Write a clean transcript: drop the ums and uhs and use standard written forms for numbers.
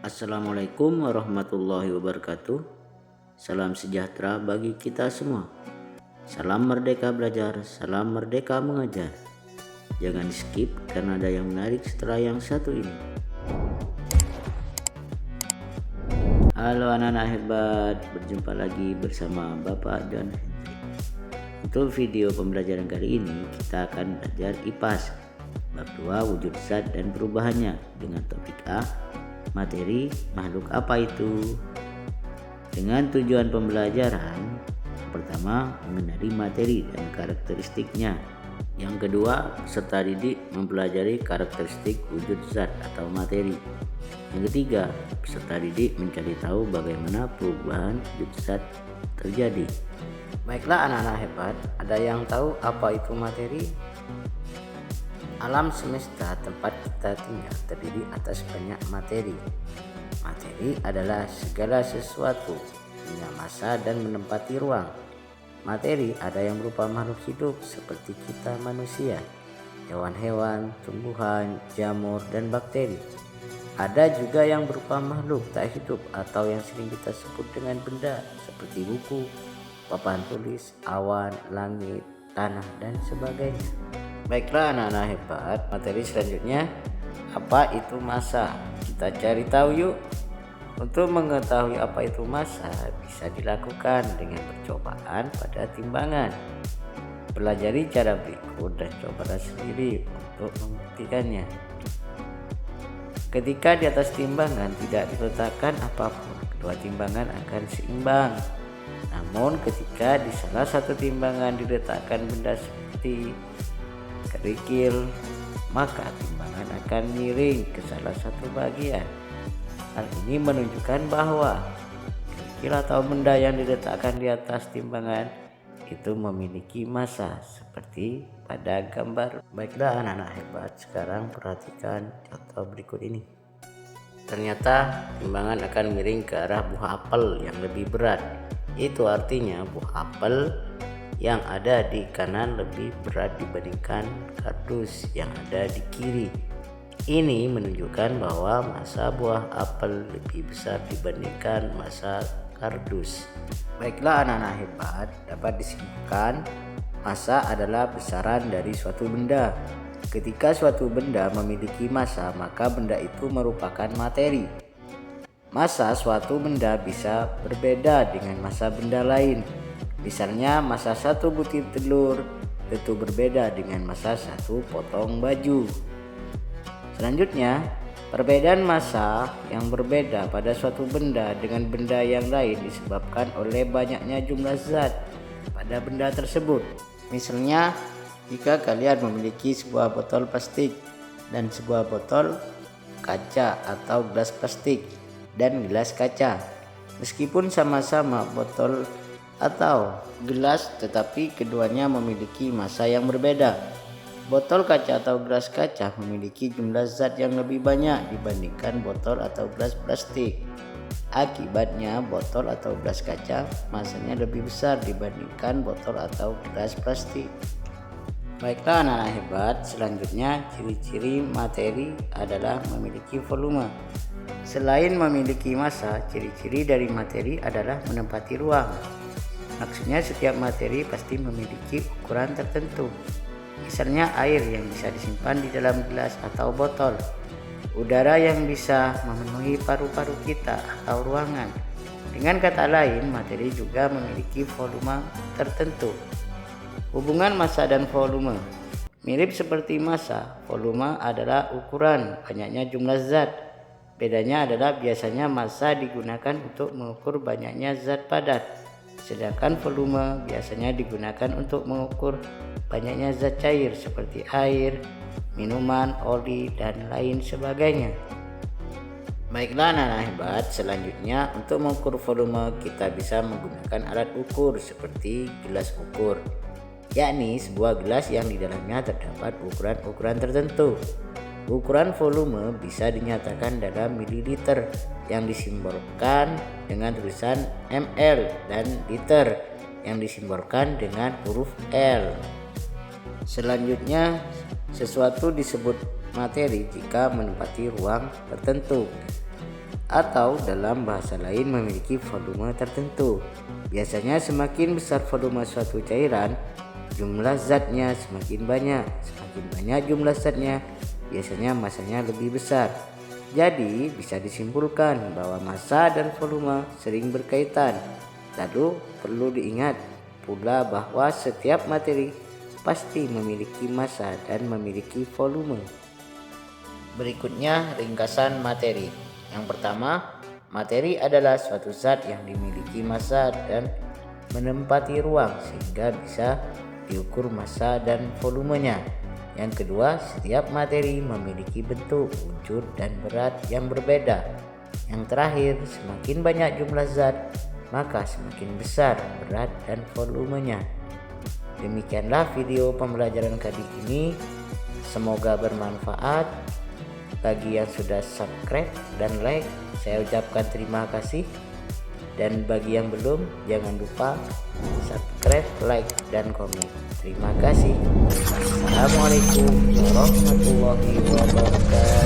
Assalamualaikum warahmatullahi wabarakatuh. Salam sejahtera bagi kita semua. Salam merdeka belajar, salam merdeka mengajar. Jangan skip karena ada yang menarik setelah yang satu ini. Halo anak-anak hebat, berjumpa lagi bersama Bapak dan Hendrik. Untuk video pembelajaran kali ini kita akan belajar IPAS bab 2 wujud zat dan perubahannya dengan topik A, materi makhluk apa itu. Dengan tujuan pembelajaran, pertama mengenali materi dan karakteristiknya. Yang kedua, peserta didik mempelajari karakteristik wujud zat atau materi. Yang ketiga, peserta didik mencari tahu bagaimana perubahan wujud zat terjadi. Baiklah anak-anak hebat, ada yang tahu apa itu materi? Alam semesta tempat kita tinggal terdiri atas banyak materi. Materi adalah segala sesuatu punya massa dan menempati ruang. Materi ada yang berupa makhluk hidup seperti kita manusia, hewan-hewan, tumbuhan, jamur, dan bakteri. Ada juga yang berupa makhluk tak hidup atau yang sering kita sebut dengan benda seperti buku, papan tulis, awan, langit, tanah, dan sebagainya. Baiklah anak-anak hebat, materi selanjutnya apa itu massa? Kita cari tahu yuk. Untuk mengetahui apa itu massa bisa dilakukan dengan percobaan pada timbangan. Pelajari cara berikut dan cobalah sendiri untuk membuktikannya. Ketika di atas timbangan tidak diletakkan apapun, kedua timbangan akan seimbang. Namun ketika di salah satu timbangan diletakkan benda seperti kerikil, maka timbangan akan miring ke salah satu bagian. Hal ini menunjukkan bahwa kerikil atau benda yang diletakkan di atas timbangan itu memiliki massa seperti pada gambar. Baiklah anak-anak hebat, sekarang perhatikan contoh berikut ini. Ternyata timbangan akan miring ke arah buah apel yang lebih berat. Itu artinya buah apel yang ada di kanan lebih berat dibandingkan kardus yang ada di kiri. Ini menunjukkan bahwa massa buah apel lebih besar dibandingkan massa kardus. Baiklah anak-anak hebat, dapat disimpulkan massa adalah besaran dari suatu benda. Ketika suatu benda memiliki massa, maka benda itu merupakan materi. Massa suatu benda bisa berbeda dengan massa benda lain. Misalnya massa satu butir telur tentu berbeda dengan massa satu potong baju. Selanjutnya, perbedaan massa yang berbeda pada suatu benda dengan benda yang lain disebabkan oleh banyaknya jumlah zat pada benda tersebut. Misalnya, jika kalian memiliki sebuah botol plastik dan sebuah botol kaca atau gelas plastik dan gelas kaca, meskipun sama-sama botol atau gelas, tetapi keduanya memiliki massa yang berbeda. Botol kaca atau gelas kaca memiliki jumlah zat yang lebih banyak dibandingkan botol atau gelas plastik. Akibatnya botol atau gelas kaca massanya lebih besar dibandingkan botol atau gelas plastik. Baiklah anak-anak hebat, selanjutnya ciri-ciri materi adalah memiliki volume. Selain memiliki massa, ciri-ciri dari materi adalah menempati ruang. Maksudnya setiap materi pasti memiliki ukuran tertentu. Misalnya air yang bisa disimpan di dalam gelas atau botol, udara yang bisa memenuhi paru-paru kita atau ruangan. Dengan kata lain, materi juga memiliki volume tertentu. Hubungan massa dan volume mirip seperti massa. Volume adalah ukuran banyaknya jumlah zat. Bedanya adalah biasanya massa digunakan untuk mengukur banyaknya zat padat, sedangkan volume biasanya digunakan untuk mengukur banyaknya zat cair seperti air, minuman, oli, dan lain sebagainya. Baiklah anak-anak hebat, selanjutnya untuk mengukur volume kita bisa menggunakan alat ukur seperti gelas ukur, yakni sebuah gelas yang di dalamnya terdapat ukuran-ukuran tertentu. Ukuran volume bisa dinyatakan dalam mililiter yang disimbolkan dengan tulisan ml dan liter yang disimbolkan dengan huruf L. Selanjutnya, sesuatu disebut materi jika menempati ruang tertentu. atau dalam bahasa lain memiliki volume tertentu. Biasanya semakin besar volume suatu cairan, jumlah zatnya semakin banyak. Semakin banyak jumlah zatnya, biasanya masanya lebih besar. Jadi bisa disimpulkan bahwa massa dan volume sering berkaitan. Lalu perlu diingat pula bahwa setiap materi pasti memiliki massa dan memiliki volume. Berikutnya ringkasan materi. Yang pertama, materi adalah suatu zat yang dimiliki massa dan menempati ruang sehingga bisa diukur massa dan volumenya. Yang kedua, setiap materi memiliki bentuk, wujud, dan berat yang berbeda. Yang terakhir, semakin banyak jumlah zat, maka semakin besar berat dan volumenya. Demikianlah video pembelajaran kali ini. Semoga bermanfaat. Bagi yang sudah subscribe dan like, saya ucapkan terima kasih. Dan bagi yang belum, jangan lupa subscribe, like, dan komen. Terima kasih. Assalamualaikum warahmatullahi wabarakatuh.